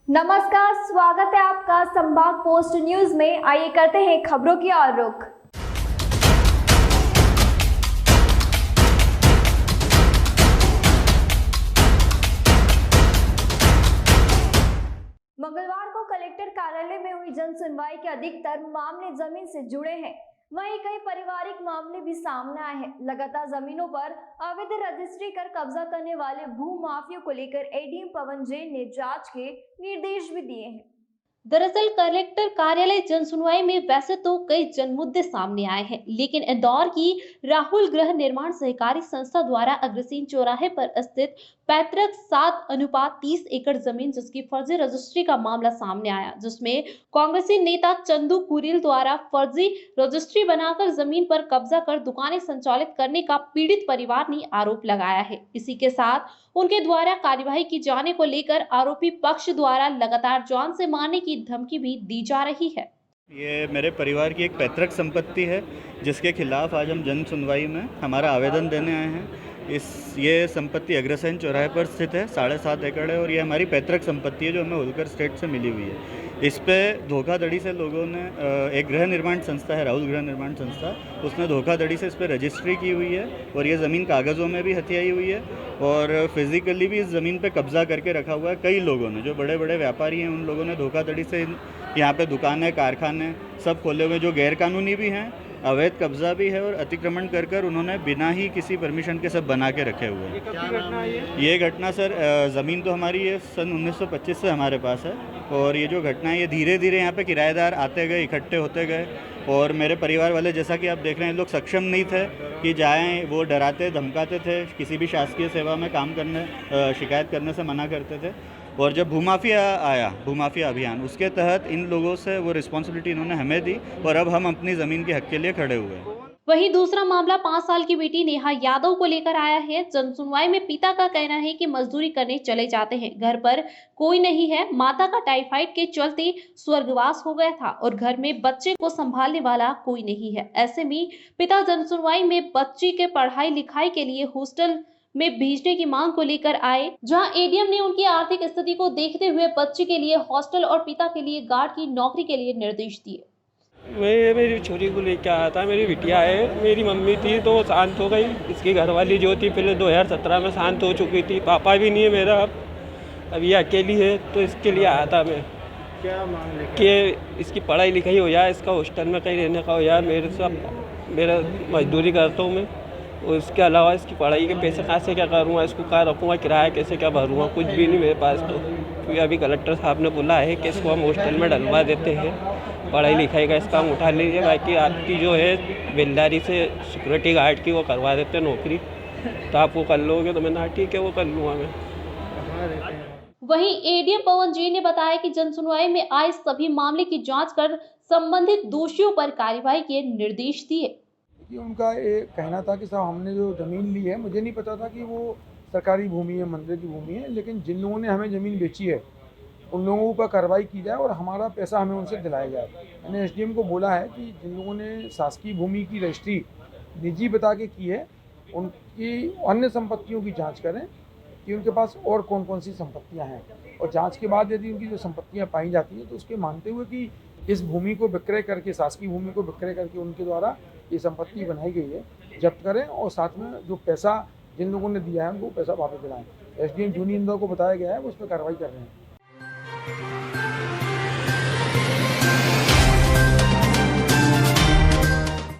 नमस्कार, स्वागत है आपका संभाग पोस्ट न्यूज में। आइए करते हैं खबरों की ओर रुख। मंगलवार को कलेक्टर कार्यालय में हुई जन सुनवाई के अधिकतर मामले जमीन से जुड़े हैं। वहीं कई पारिवारिक मामले भी सामने आए हैं। लगातार जमीनों पर अवैध रजिस्ट्री कर कब्जा करने वाले भू माफियों को लेकर एडीएम पवन जैन ने जांच के निर्देश भी दिए हैं। दरअसल कलेक्टर कार्यालय जन सुनवाई में वैसे तो कई जन मुद्दे सामने आए हैं, लेकिन इंदौर की राहुल गृह निर्माण सहकारी संस्था द्वारा अग्रसेन चौराहे पर स्थित पैतृक 7:30 एकड़ जमीन जिसकी फर्जी रजिस्ट्री का मामला सामने आया, जिसमें कांग्रेसी नेता चंदू कुरील द्वारा फर्जी रजिस्ट्री बनाकर जमीन पर कब्जा कर दुकानें संचालित करने का पीड़ित परिवार ने आरोप लगाया है। इसी के साथ उनके द्वारा कार्यवाही की जाने को लेकर आरोपी पक्ष द्वारा लगातार जान से मारने की धमकी भी दी जा रही है। ये मेरे परिवार की एक पैतृक संपत्ति है जिसके खिलाफ आज हम जन सुनवाई में हमारा आवेदन देने आए हैं। ये संपत्ति अग्रसेन चौराहे पर स्थित है, 7.5 एकड़ है और ये हमारी पैतृक संपत्ति है जो हमें होलकर स्टेट से मिली हुई है। इस पे धोखाधड़ी से लोगों ने, एक गृह निर्माण संस्था है राहुल गृह निर्माण संस्था, उसने धोखाधड़ी से इस पर रजिस्ट्री की हुई है और ये ज़मीन कागज़ों में भी हथियाई हुई है और फिज़िकली भी इस ज़मीन पे कब्जा करके रखा हुआ है। कई लोगों ने, जो बड़े बड़े व्यापारी हैं, उन लोगों ने धोखाधड़ी से यहाँ पे दुकानें, कारखाने सब खोले हुए, जो गैरकानूनी भी हैं, अवैध कब्जा भी है और अतिक्रमण कर कर उन्होंने बिना ही किसी परमिशन के सब बना के रखे हुए हैं। ये घटना सर, ज़मीन तो हमारी ये सन 1925 से हमारे पास है और ये जो घटना है ये धीरे धीरे यहाँ पे किराएदार आते गए, इकट्ठे होते गए और मेरे परिवार वाले, जैसा कि आप देख रहे हैं, लोग सक्षम नहीं थे कि जाएं, वो डराते धमकाते थे, किसी भी शासकीय सेवा में काम करने, शिकायत करने से मना करते थे। और जब भूमाफिया आया, भूमाफिया अभियान, उसके तहत इन लोगों से वो रिस्पॉन्सिबिलिटी इन्होंने हमें दी और अब हम अपनी ज़मीन के हक के लिए खड़े हुए हैं। वहीं दूसरा मामला 5 साल की बेटी नेहा यादव को लेकर आया है। जन सुनवाई में पिता का कहना है कि मजदूरी करने चले जाते हैं, घर पर कोई नहीं है, माता का टाइफाइड के चलते स्वर्गवास हो गया था और घर में बच्चे को संभालने वाला कोई नहीं है। ऐसे में पिता जन सुनवाई में बच्ची के पढ़ाई लिखाई के लिए हॉस्टल में भेजने की मांग को लेकर आए, जहां एडीएम ने उनकी आर्थिक स्थिति को देखते हुए बच्ची के लिए हॉस्टल और पिता के लिए गार्ड की नौकरी के लिए निर्देश दिए। मैं मेरी छोरी को लेकर आया था, मेरी बिटिया है, मेरी मम्मी थी तो शांत हो गई। इसकी घरवाली जो थी पहले 2017 में शांत हो चुकी थी। पापा भी नहीं है मेरा, अब ये अकेली है, तो इसके लिए आया था मैं। क्या मांग लेके? कि इसकी पढ़ाई लिखाई हो जाए, इसका हॉस्टल में कहीं रहने का हो जाए। मेरा मजदूरी करता हूँ मैं, और इसके अलावा इसकी पढ़ाई के पैसे कहाँ से क्या करूँगा, इसको कहाँ रखूँगा, किराया कैसे क्या भरूँगा, कुछ भी नहीं मेरे पास। तो क्योंकि अभी कलेक्टर साहब ने बोला है कि इसको हम हॉस्टल में डलवा देते हैं, पढ़ाई लिखाई का इसका हम उठा लीजिए, बाकी आपकी जो है बेलदारी से सिक्योरिटी गार्ड की वो करवा देते हैं नौकरी, तो आप वो कर लोगे। तो मैंने ठीक है, वो कर लूँगा मैं। वहीं एडीएम पवन जैन ने बताया कि जन सुनवाई में आए सभी मामले की जांच कर संबंधित दोषियों पर कार्रवाई के निर्देश दिए। कि उनका ये कहना था कि साहब हमने जो ज़मीन ली है, मुझे नहीं पता था कि वो सरकारी भूमि है, मंदिर की भूमि है, लेकिन जिन लोगों ने हमें ज़मीन बेची है उन लोगों पर कार्रवाई की जाए और हमारा पैसा हमें उनसे दिलाया जाए। मैंने एसडीएम को बोला है कि जिन लोगों ने शासकीय भूमि की रजिस्ट्री निजी बता के की है, उनकी अन्य संपत्तियों की जाँच करें कि उनके पास और कौन कौन सी संपत्तियाँ हैं, और जाँच के बाद यदि उनकी जो संपत्तियाँ पाई जाती हैं तो उसके मानते हुए कि इस भूमि को विक्रय करके, शासकीय भूमि को विक्रय करके उनके द्वारा ये संपत्ति बनाई गई है, जब्त करें और साथ में जो पैसा जिन लोगों ने दिया है उनको पैसा वापस दिलाएं। एसडीएम जूनियर इंदौर को बताया गया है, वो उस पर कार्रवाई कर रहे हैं।